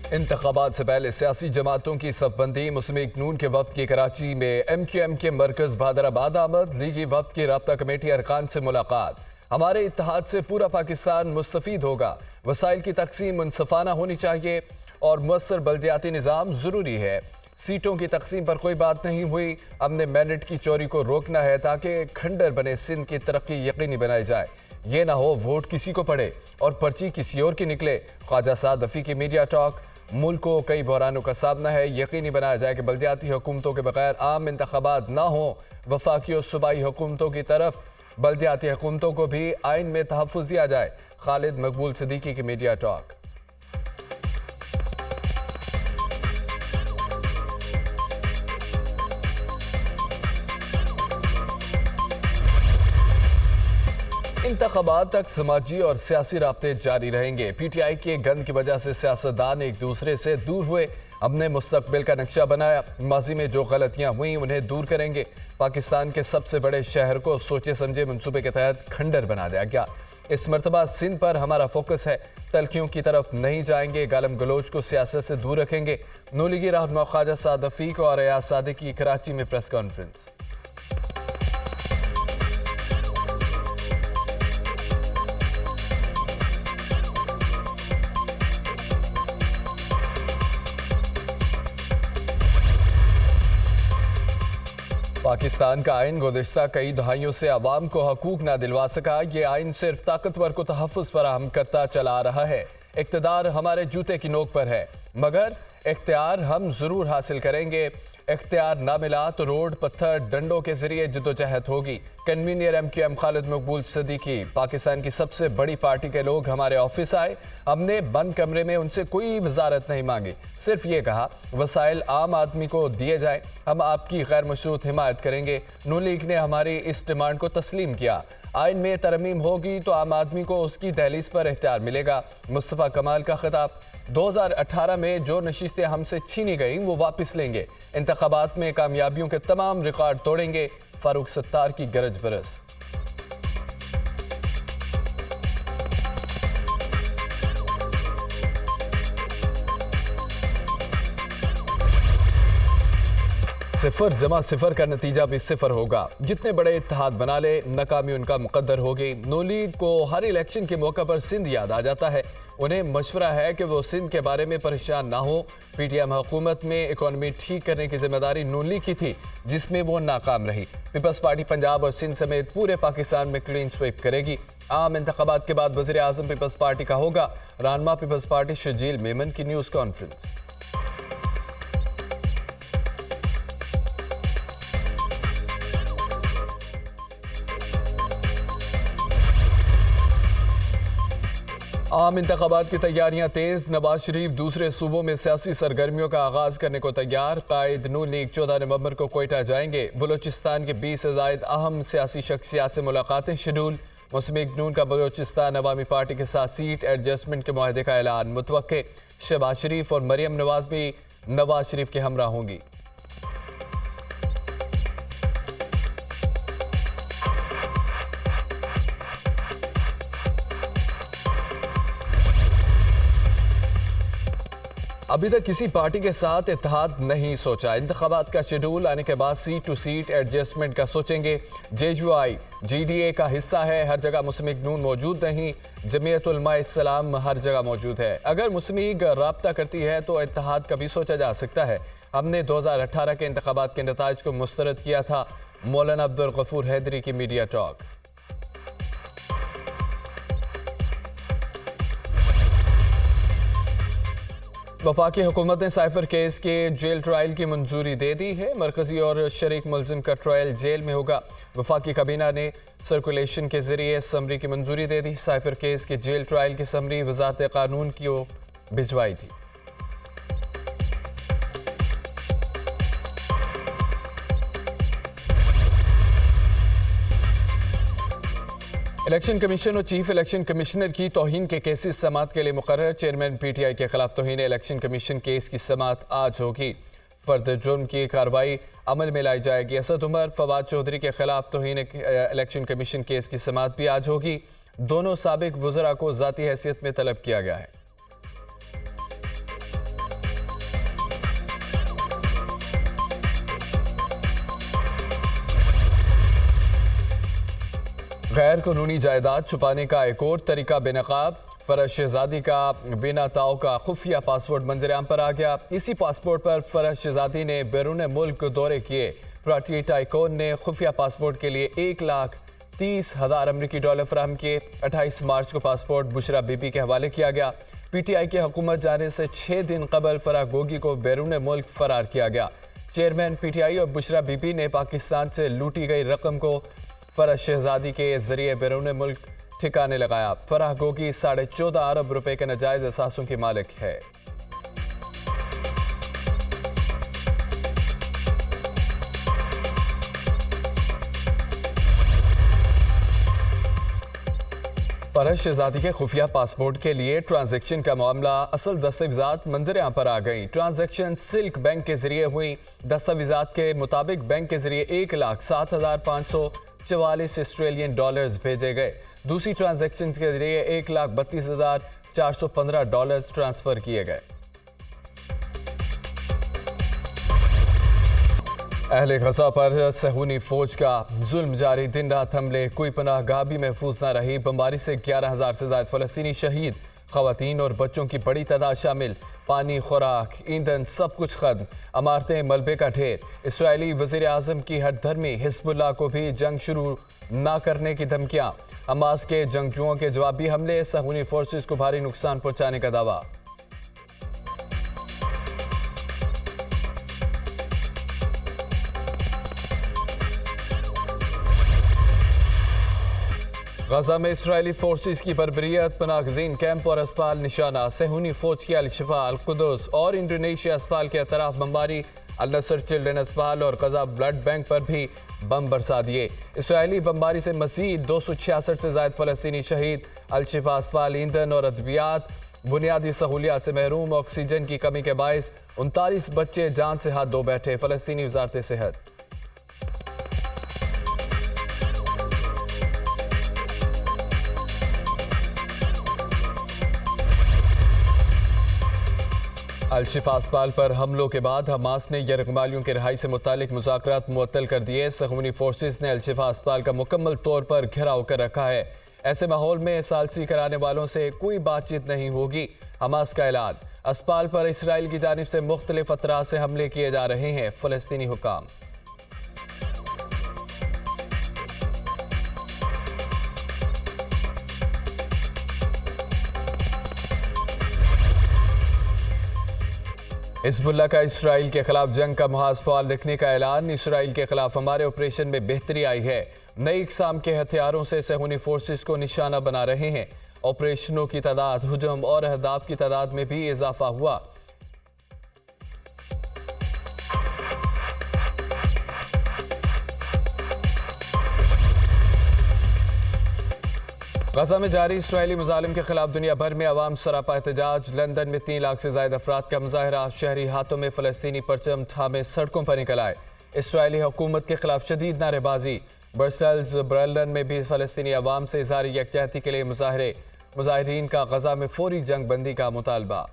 इंतखाबात से पहले सियासी जमातों की सफबंदी। मुस्लिम लीग नून के वफ्द की कराची में MQM के मरकज बहादराबाद आमद। लीगी वफ्द की राब्ता कमेटी अरकान से मुलाकात। हमारे इत्तेहाद से पूरा पाकिस्तान मुस्तफीद होगा। वसाइल की तकसीम मुनसफाना होनी चाहिए और मुअस्सर बल्दियाती निज़ाम ज़रूरी है। सीटों की तकसीम पर कोई बात नहीं हुई। हमने मैंडेट की चोरी को रोकना है ताकि खंडर बने सिंध की तरक्की यकीनी बनाई जाए। ये ना हो वोट किसी को पड़े और पर्ची किसी और की निकले। ख्वाजा साद रफ़ी की मीडिया टॉक। मुल्क को कई बहरानों का सामना है, यकीनी बनाया जाए कि बल्दियाती हुकूमतों के बगैर आम इंतखाबात ना हो। वफाकी और सूबाई हुकूमतों की तरफ बल्दियाती हुकूमतों को भी आइन में तहफ़्फ़ुज़ दिया जाए। खालिद मकबूल सिद्दीकी की मीडिया टॉक। इंतखाबात तक समाजी और सियासी राब्ते जारी रहेंगे। PTI के गंद की वजह से सियासतदान एक दूसरे से दूर हुए। हमने मुस्तकबिल का नक्शा बनाया। माजी में जो गलतियां हुई उन्हें दूर करेंगे। पाकिस्तान के सबसे बड़े शहर को सोचे समझे मंसूबे के तहत खंडर बना दिया गया। इस मरतबा सिंध पर हमारा फोकस है। तलखियों की तरफ नहीं जाएंगे। गालम गलोच को सियासत से दूर रखेंगे। नूलीगी रहनुमा ख्वाजा साद रफ़ीक और अयाज सादिक की कराची में प्रेस कॉन्फ्रेंस। पाकिस्तान का आइन गुज़िश्ता कई दहाइयों से अवाम को हकूक ना दिलवा सका। ये आइन सिर्फ ताकतवर को तहफ़्फ़ुज़ फराहम करता चला आ रहा है। इक़्तिदार हमारे जूते की नोक पर है, मगर इख्तियार हम ज़रूर हासिल करेंगे। इख्तियार ना मिला तो रोड पत्थर डंडों के जरिए जद्दोजहद होगी। कन्वीनियर MQM खालिद मकबूल सिद्दीकी। पाकिस्तान की सबसे बड़ी पार्टी के लोग हमारे ऑफिस आए। हमने बंद कमरे में उनसे कोई वजारत नहीं मांगी, सिर्फ ये कहा वसाइल आम आदमी को दिए जाए। हम आपकी गैर मशरूत हिमायत करेंगे। नून लीग ने हमारी इस डिमांड को तस्लीम किया। आइन में तरमीम होगी तो आम आदमी को उसकी दहलीज पर इख्तियार मिलेगा। मुस्तफ़ा कमाल का खिताब। 2018 में जो नशिस्तें हमसे छीनी गई वो वापस लेंगे। इंतखाबात में कामयाबियों के तमाम रिकॉर्ड तोड़ेंगे। फारूक सत्तार की गरज बरस। सिफर जमा सिफर का नतीजा भी सिफर होगा। जितने बड़े इत्तेहाद बना ले नाकामी उनका मुकद्दर होगी। नून लीग को हर इलेक्शन के मौके पर सिंध याद आ जाता है। उन्हें मशवरा है कि वो सिंध के बारे में परेशान ना हो। PTM हुकूमत में इकॉनमी ठीक करने की जिम्मेदारी नून लीग की थी, जिसमें वो नाकाम रही। पीपल्स पार्टी पंजाब और सिंध समेत पूरे पाकिस्तान में क्लीन स्वीप करेगी। आम इंतखाबात के बाद वज़ीर आज़म पीपल्स पार्टी का होगा। रहनुमा पीपल्स पार्टी शजील मेमन की न्यूज़ कॉन्फ्रेंस। आम इंतखाबात की तैयारियां तेज। नवाज शरीफ दूसरे सूबों में सियासी सरगर्मियों का आगाज करने को तैयार। कायद नून लीग 14 नवंबर को कोयटा जाएंगे। बलूचिस्तान के 20 से ज़ायद अहम सियासी शख्सियात से मुलाकातें शेड्यूल। मुस्लिम लीग नून का बलूचिस्तान अवामी पार्टी के साथ सीट एडजस्टमेंट के मुआहदे का ऐलान मुतवक्के। शहबाज शरीफ और मरियम नवाज भी नवाज शरीफ के हमरा होंगी। अभी तक किसी पार्टी के साथ इत्तेहाद नहीं सोचा। इंतखाबात का शेड्यूल आने के बाद सीट टू सीट एडजस्टमेंट का सोचेंगे। JUI GDA का हिस्सा है। हर जगह मुस्लिम लीग नून मौजूद नहीं। जमीयत उलमा इस्लाम हर जगह मौजूद है। अगर मुस्लिम लीग राब्ता करती है तो इत्तेहाद का भी सोचा जा सकता है। हमने 2018 के इंतखाबात के नताइज को मुस्तरद किया था। मौलाना अब्दुल गफूर हैदरी की मीडिया टॉक। वफाकी हुकूमत ने साइफर केस के जेल ट्रायल की मंजूरी दे दी है। मरकजी और शरीक मुलजिम का ट्रायल जेल में होगा। वफाकी काबीना ने सर्कुलेशन के जरिए समरी की मंजूरी दे दी। साइफर केस के जेल ट्रायल की समरी वजारत कानून की भिजवाई थी। इलेक्शन कमीशन और चीफ इलेक्शन कमिश्नर की तौहीन के केसेस समाअत के लिए मुकर्रर। चेयरमैन PTI के खिलाफ तौहीन इलेक्शन कमीशन केस की समाअत आज होगी। फर्द जुर्म की कार्रवाई अमल में लाई जाएगी। असद उमर, फवाद चौधरी के खिलाफ तौहीन इलेक्शन कमीशन केस की समाअत भी आज होगी। दोनों साबिक वज़रा को ज़ाती हैसियत में तलब किया गया है। गैर कानूनी जायदाद छुपाने का एक और तरीका बेनकाब। फरज शहजादी का बिना ताव का खुफिया पासपोर्ट मंजरेआम पर आ गया। इसी पासपोर्ट पर फरज शहजादी ने बैरून मुल्क दौरे किए। प्रोटी टाइकोन ने खुफिया पासपोर्ट के लिए $1,30,000 अमरीकी फराहम किए। 28 मार्च को पासपोर्ट बुशरा बीबी के हवाले किया गया। PTI की हुकूमत जाने से 6 दिन कबल फराह गोगी को बैरून मुल्क फरार किया गया। चेयरमैन PTI और बुशरा बीबी ने पाकिस्तान से लूटी गई रकम को फरज शहजादी के जरिए बैरून मुल्क ठिकाने लगाया। फराह गोगी 14.5 अरब रुपए के नाजायज असासों की मालिक है। फरज शहजादी के खुफिया पासपोर्ट के लिए ट्रांजैक्शन का मामला असल दस्तावेजात मंजरेआम पर आ गई। ट्रांजैक्शन सिल्क बैंक के जरिए हुई। दस्तावेजात के मुताबिक बैंक के जरिए $1,07,544 ऑस्ट्रेलियन डॉलर्स भेजे गए। दूसरी ट्रांजैक्शन के जरिए $1,32,415 ट्रांसफर किए गए। अहले गजा पर सहूनी फौज का जुल्म जारी। दिन रात हमले, कोई पनाह गाह भी महफूज न रही। बमबारी से 11,000 से ज्यादा फलस्तीनी शहीद, खवातीन और बच्चों की बड़ी तादाद शामिल। पानी, खुराक, ईंधन सब कुछ खत्म। इमारतें मलबे का ढेर। इसराइली वज़ीर आज़म की हरधर्मी। हिज़्बुल्लाह को भी जंग शुरू न करने की धमकियां। हमास के जंगजुओं के जवाबी हमले। सहूनी फोर्सेस को भारी नुकसान पहुंचाने का दावा। गजा में इसराइली फोर्सेस की बर्बरियत। पनागज़ीन कैंप और अस्पताल निशाना। सहूनी फौज की अल-शिफा, अल-कुदस और इंडोनेशिया अस्पताल के अतराफ बमबारी। अल-नसर चिल्ड्रन अस्पताल और गजा ब्लड बैंक पर भी बम बरसा दिए। इसराइली बमबारी से मजीद 266 से ज्यादा फलस्तीनी शहीद। अल-शिफा अस्पताल ईंधन और अद्वियात, बुनियादी सहूलियात से महरूम। ऑक्सीजन की कमी के बायस 39 बच्चे जान से हाथ धो बैठे। फलस्तीनी वजारत सेहत। अल-शिफा अस्पताल पर हमलों के बाद हमास ने यरगमालियों के रिहाई से मुतालिक मुज़ाकरात मुअत्तल कर दिए। सहूनी फोर्सेस ने अल-शिफा अस्पताल का मुकम्मल तौर पर घेराव कर रखा है। ऐसे माहौल में सालसी कराने वालों से कोई बातचीत नहीं होगी। हमास का ऐलान। अस्पताल पर इसराइल की जानिब से मुख्तलिफ अतराज से हमले किए जा रहे हैं। फ़लस्तीनी हुक्काम। हिज़्बुल्लाह का इसराइल के खिलाफ जंग का महाज फाल रखने का ऐलान। इसराइल के खिलाफ हमारे ऑपरेशन में बेहतरी आई है। नई इक़साम के हथियारों से सहूनी फोर्सेस को निशाना बना रहे हैं। ऑपरेशनों की तादाद, हुजूम और अहदाफ की तादाद में भी इजाफा हुआ। गजा में जारी इसराइली मुजालिम के खिलाफ दुनिया भर में अवाम सरापा एहतजाज। लंदन में 3 लाख से ज्यादा अफराद का मुजाहरा। शहरी हाथों में फलस्तीनी परचम थामे सड़कों पर निकल आए। इसराइली हुकूमत के खिलाफ शदीद नारेबाजी। ब्रसेल्स, बर्लिन में भी फलस्तीनी अवाम से इज़हार यकजहती के लिए मुजाहरे। मुजाहिरीन का गजा में फौरी जंग बंदी का मुतालबा।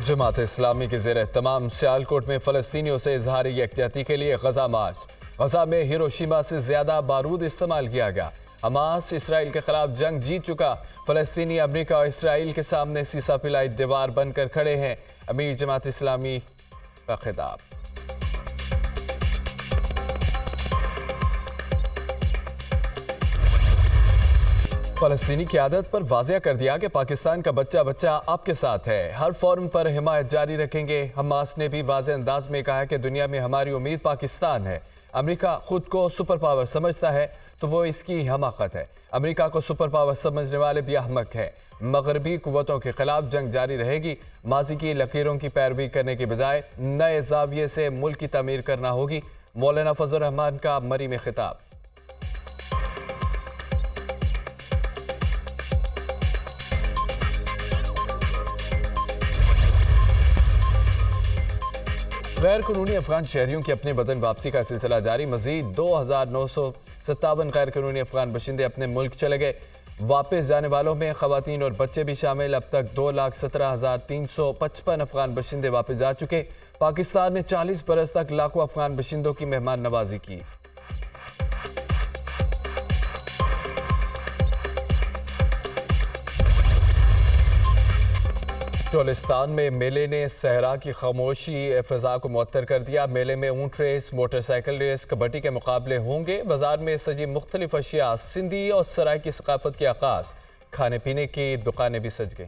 जमात इस्लामी के ज़ेर तमाम सियालकोट में फ़लस्तीनियों से इज़हार यकजहती के लिए गजा मार्च। गजा में हिरोशिमा से ज़्यादा बारूद इस्तेमाल किया गया। हमास इसराइल के खिलाफ जंग जीत चुका। फ़लस्तीनी अमेरिका और इसराइल के सामने सीसा पिलाई दीवार बनकर खड़े हैं। अमीर जमात इस्लामी का खिताब। फ़लस्तीनी क़यादत पर वाज़िया कर दिया कि पाकिस्तान का बच्चा बच्चा आपके साथ है। हर फॉर्म पर हिमायत जारी रखेंगे। हमास ने भी वाज़े अंदाज में कहा कि दुनिया में हमारी उम्मीद पाकिस्तान है। अमेरिका खुद को सुपर पावर समझता है तो वो इसकी हमाकत है। अमेरिका को सुपर पावर समझने वाले भी अहमक है। मगरबी कुव्वतों के खिलाफ जंग जारी रहेगी। माजी की लकीरों की पैरवी करने की बजाय नए जाविये से मुल्क की तमीर करना होगी। मौलाना फजल रहमान का मरी में खिताब। गैर कानूनी अफगान शहरियों की अपने वतन वापसी का सिलसिला जारी। मजीद 2,957 गैर कानूनी अफगान बशिंदे अपने मुल्क चले गए। वापस जाने वालों में खवातीन और बच्चे भी शामिल। अब तक 2,17,355 अफगान बशिंदे वापस जा चुके। पाकिस्तान ने 40 बरस तक लाखों अफगान बशिंदों की मेहमान नवाजी की। चोलिस्तान में मेले ने सहरा की खामोशी फिजा को मुअत्तर कर दिया। मेले में ऊंट रेस, मोटरसाइकिल रेस, कबड्डी के मुकाबले होंगे। बाजार में सजी मुख्तलिफ अशिया, सिंधी और सराय की सकाफत के आगाज, खाने पीने की दुकानें भी सज गई।